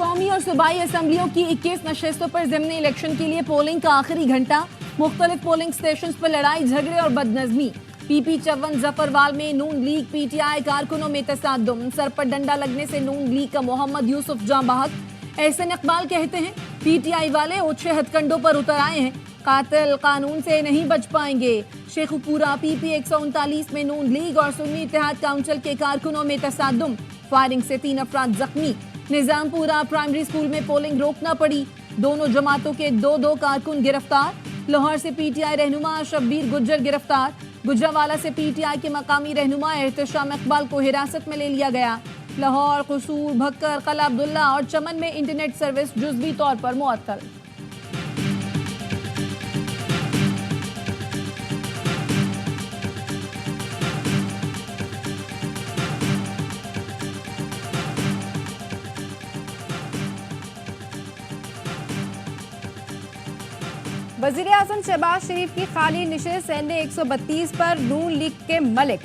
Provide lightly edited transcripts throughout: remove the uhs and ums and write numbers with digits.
कौमी और सूबाई असम्बलियों की 21 नशस्तों पर ज़िमनी इलेक्शन के लिए पोलिंग का आखिरी घंटा। मुख्तलिफ पोलिंग स्टेशन पर लड़ाई झगड़े और बदनज़मी। पीपी चवन जफरवाल में नून लीग पीटीआई कारकुनों में तसादुम। सर पर डंडा लगने से नून लीग का मोहम्मद यूसुफ जाँ बहक। एहसन इकबाल कहते हैं पीटीआई वाले ओछे हथकंडों पर उतर आए हैं, कातिल कानून से नहीं बच पाएंगे। शेखुपुरा पीपी 139 में नून लीग और सुन्नी इत्तेहाद काउंसिल के कारकुनों में तसादुम। फायरिंग से 3 अफराद जख्मी। निजामपुरा प्राइमरी स्कूल में पोलिंग रोकना पड़ी। दोनों जमातों के 2 कारकुन गिरफ्तार। लाहौर से पीटीआई रहनुमा शब्बीर गुज्जर गिरफ्तार। गुजरावाला से पीटीआई के मकामी रहनुमा एहतशाम इकबाल को हिरासत में ले लिया गया। लाहौर, कसूर, भक्कर, कला अब्दुल्ला और चमन में इंटरनेट सर्विस जुज़वी तौर पर मुअत्तल। वज़ीर-ए-आज़म शहबाज शरीफ की खाली निशिस्त एनए 132 पर नून लीग के मलिक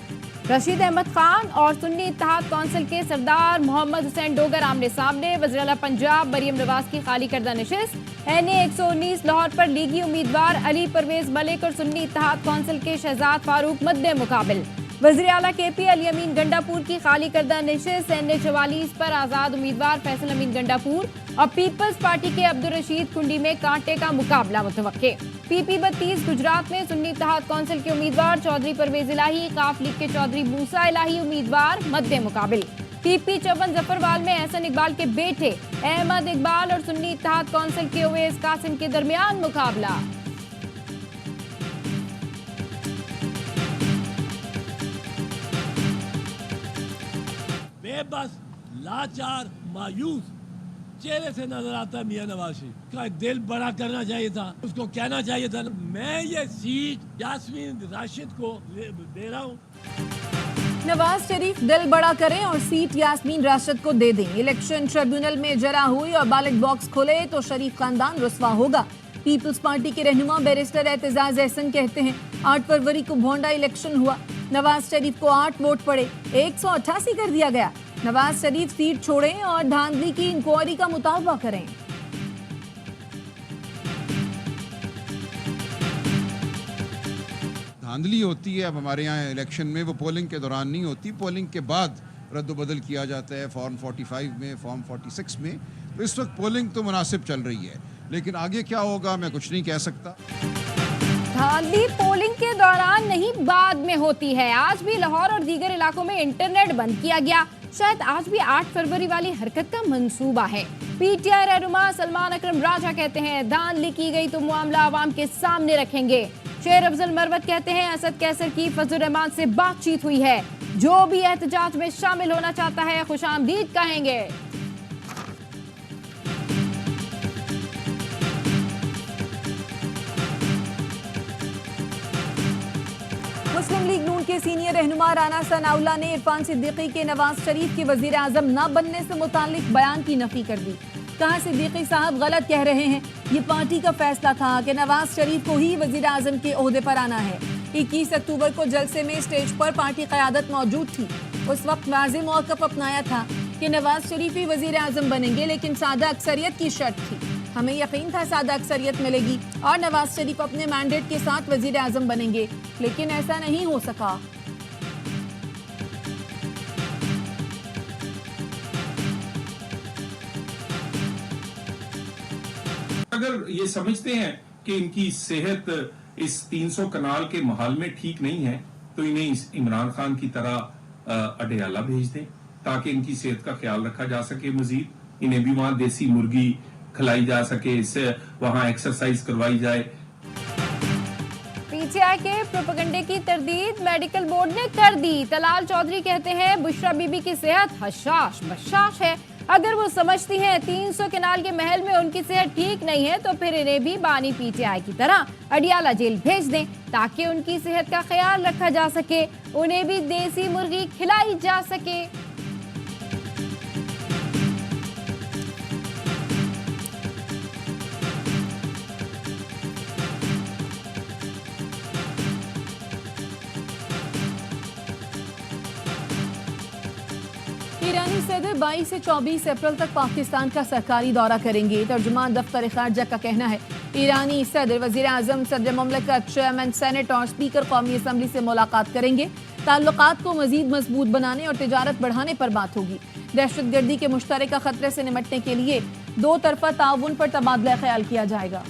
रशीद अहमद खान और सुन्नी इत्तेहाद कौंसिल के सरदार मोहम्मद हुसैन डोगर आमने सामने। वज़ीर आला पंजाब मरियम नवाज की खाली करदा निशिस्त एनए 119 लाहौर पर लीगी उम्मीदवार अली परवेज मलिक और सुन्नी इत्तेहाद कौंसिल के शहजाद फारूक मद्दे मुकाबिल। वज़ीर आला केपी अली अमीन गंडापुर की खाली करदा निशिस्त एनए 44 पर आज़ाद उम्मीदवार फैसल अमीन गंडापुर और पीपल्स पार्टी के अब्दुल रशीद कुंडी में कांटे का मुकाबला मुतवक्के। पीपी 32 गुजरात में सुन्नी इत्तेहाद कौंसिल के उम्मीदवार चौधरी परवेज इलाही, काफ लीग के चौधरी मूसा इलाही उम्मीदवार मद्दे मुकाबिल। पीपी 54 जफरवाल में एहसन इकबाल के बेटे अहमद इकबाल और सुन्नी इत्तेहाद कौंसिल के ओवैस कासिम के दरमियान मुकाबला। बेबस, लाचार, मायूस चेहरे से नजर आता है मियां नवाज शरीफ का। दिल बड़ा करना चाहिए था, उसको कहना चाहिए था मैं ये सीट यास्मीन राशिद को दे रहा हूँ। नवाज शरीफ दिल बड़ा करें और सीट यास्मीन राशिद को दे दें। इलेक्शन ट्रिब्यूनल में जरा हुई और बैलेट बॉक्स खुले तो शरीफ खानदान रुस्वा होगा। पीपल्स पार्टी के रहनुमा बैरिस्टर एतजाज एहसन कहते हैं 8 फरवरी को भोंडा इलेक्शन हुआ, नवाज शरीफ को 8 वोट पड़े, 188 कर दिया गया। नवाज शरीफ सीट छोड़ें और धांधली की इंक्वायरी का मुतालबा करें। धांधली होती है अब हमारे यहाँ इलेक्शन में, वो पोलिंग के दौरान नहीं होती, पोलिंग के बाद रद्द-बदल किया जाता है फॉर्म 45 में, फॉर्म 46 में। तो इस वक्त पोलिंग तो मुनासिब चल रही है, लेकिन आगे क्या होगा मैं कुछ नहीं कह सकता। धांधली पोलिंग के दौरान नहीं बाद में होती है। आज भी लाहौर और दीगर इलाकों में इंटरनेट बंद किया गया। शायद आज भी 8 फरवरी वाली हरकत का मंसूबा है। पीटीआई रहनुमा सलमान अकरम राजा कहते हैं धांधली की गई तो मामला आवाम के सामने रखेंगे। शेर अफजल मरवत कहते हैं असद कैसर की फजल रहमान से बातचीत हुई है, जो भी एहतजाज में शामिल होना चाहता है खुशामदीद कहेंगे। मुस्लिम लीग नून के सीनियर रहनुमा राना सनाउल्लाह ने इरफान सिद्दीकी के नवाज शरीफ के वजीर आजम न बनने से मुतालिक बयान की नफी कर दी। कहा सिद्दीकी साहब गलत कह रहे हैं, ये पार्टी का फैसला था कि नवाज शरीफ को ही वजीर आजम के ओहदे पर आना है। 21 अक्टूबर को जलसे में स्टेज पर पार्टी क़यादत मौजूद थी। उस वक्त वाज़ेह मौक़िफ़ अपनाया था कि नवाज शरीफ ही वजीर आजम बनेंगे, लेकिन सादा अक्सरियत की शर्त थी। हमें यकीन था सादा अक्सरियत मिलेगी और नवाज शरीफ अपने मैंडेट के साथ वजीर आजम बनेंगे, लेकिन ऐसा नहीं हो सका। अगर ये समझते हैं कि इनकी सेहत इस 300 कनाल के माहौल में ठीक नहीं है तो इन्हें इस इमरान खान की तरह अडयाला भेज दें ताकि इनकी सेहत का ख्याल रखा जा सके। मजीद इन्हें भी वहां देसी मुर्गी खिलाई जा सके, इससे वहां एक्सरसाइज करवाई जाए। पीटीआई के प्रोपेगेंडे की तरदीद मेडिकल बोर्ड ने कर दी। तलाल चौधरी कहते हैं बुशरा बीबी की सेहत हशाश बशाश है। अगर वो समझती हैं 300 कनाल के महल में उनकी सेहत ठीक नहीं है तो फिर इन्हें भी बानी पीटीआई की तरह अडियाला जेल भेज दें ताकि उनकी सेहत का ख्याल रखा जा सके, उन्हें भी देसी मुर्गी खिलाई जा सके। ईरानी ईरानी सदर 22 से 24 अप्रैल तक पाकिस्तान का सरकारी दौरा करेंगे। तर्जुमान दफ्तर खारजा का कहना है ईरानी सदर वजीर आजम, सदर ममलकत, चेयरमैन सेनेट और स्पीकर कौमी असम्बली से मुलाकात करेंगे। ताल्लुकात को मजीद मजबूत बनाने और तिजारत बढ़ाने पर बात होगी। दहशतगर्दी के मुश्तरका खतरे से निपटने के लिए दो तरफा ताउन पर तबादला ख्याल किया जाएगा।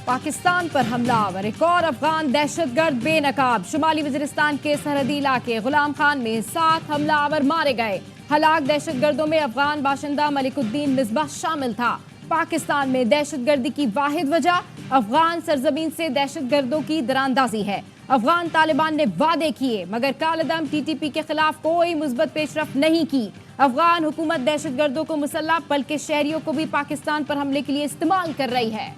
पाकिस्तान पर हमलावर एक और अफगान दहशतगर्द बेनकाब। शुमाली वजीरिस्तान के सरहदी इलाके गुलाम खान में 7 हमलावर मारे गए। हलाक दहशतगर्दों में अफगान बाशिंदा मलिकुद्दीन मिसबाह शामिल था। पाकिस्तान में दहशतगर्दी की वाहिद वजह अफगान सरजमीन से दहशतगर्दों की दरानदाजी है। अफगान तालिबान ने वादे किए मगर कालदम TTP के खिलाफ कोई मुस्बत पेशरफ नहीं की। अफगान हुकूमत दहशतगर्दों को मुसल्लह बल्कि शहरियों को भी पाकिस्तान पर हमले के लिए इस्तेमाल कर रही है।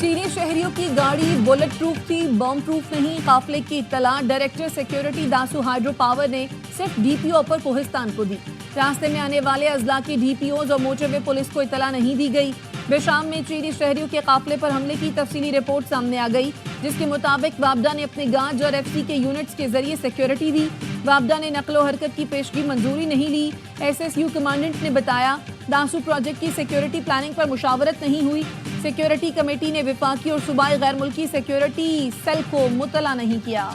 चीनी शहरियों की गाड़ी बुलेट प्रूफ थी, बम प्रूफ नहीं। काफिले की इत्तला director security Dasu hydro power ने सिर्फ DPO पर कोहिस्तान को दी। रास्ते में आने वाले अजला की DPOs और मोटरवे पुलिस को इत्तला नहीं दी गई। बेशाम में चीनी शहरियों के काफिले पर हमले की तफसीली रिपोर्ट सामने आ गई, जिसके मुताबिक वापडा ने अपने गार्ड और FC के यूनिट्स के जरिए सिक्योरिटी दी। वापडा ने नकलो हरकत की पेशगी मंजूरी नहीं ली। SSU कमांडेंट ने बताया दासू प्रोजेक्ट की सिक्योरिटी प्लानिंग पर मुशावरत नहीं हुई। सिक्योरिटी कमेटी ने विफाकी और सूबाई गैर मुल्की सिक्योरिटी सेल को मुतला नहीं किया।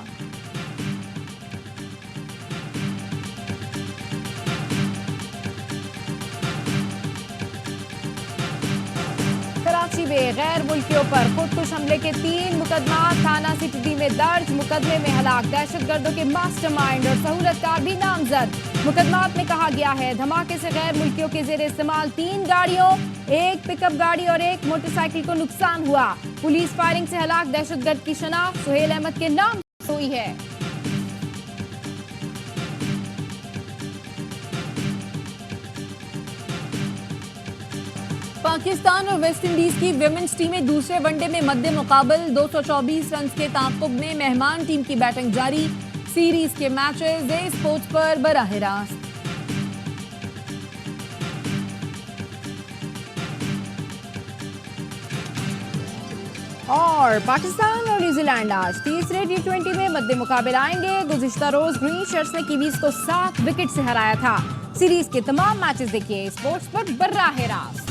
कराची में गैर मुल्कियों पर खुदकुश हमले के 3 मुकदमा थाना CTD में दर्ज। मुकदमे में हलाक दहशतगर्दों के मास्टरमाइंड और सहूलतकार भी नामजद। मुकदमात में कहा गया है धमाके से गैर मुल्कियों के जेर इस्तेमाल 3 गाड़ियों, 1 पिकअप गाड़ी और 1 मोटरसाइकिल को नुकसान हुआ। पुलिस फायरिंग से हलाक दहशतगर्द की शनाख्त सुहेल अहमद के नाम हुई है। पाकिस्तान और वेस्ट इंडीज की विमेंस टीमें दूसरे वनडे में मद्दे मुकाबल 224 रन के ताक़ुब में मेहमान टीम की बैटिंग जारी। सीरीज के मैचेस ए स्पोर्ट्स पर बराह रास्त। और पाकिस्तान और न्यूजीलैंड आज तीसरे T20 में मद्दे मुकाबले आएंगे। गुज़िश्ता रोज ग्रीन शर्ट्स ने कीवीज को 7 विकेट से हराया था। सीरीज के तमाम मैचेस देखिए स्पोर्ट्स पर बराह रास्त।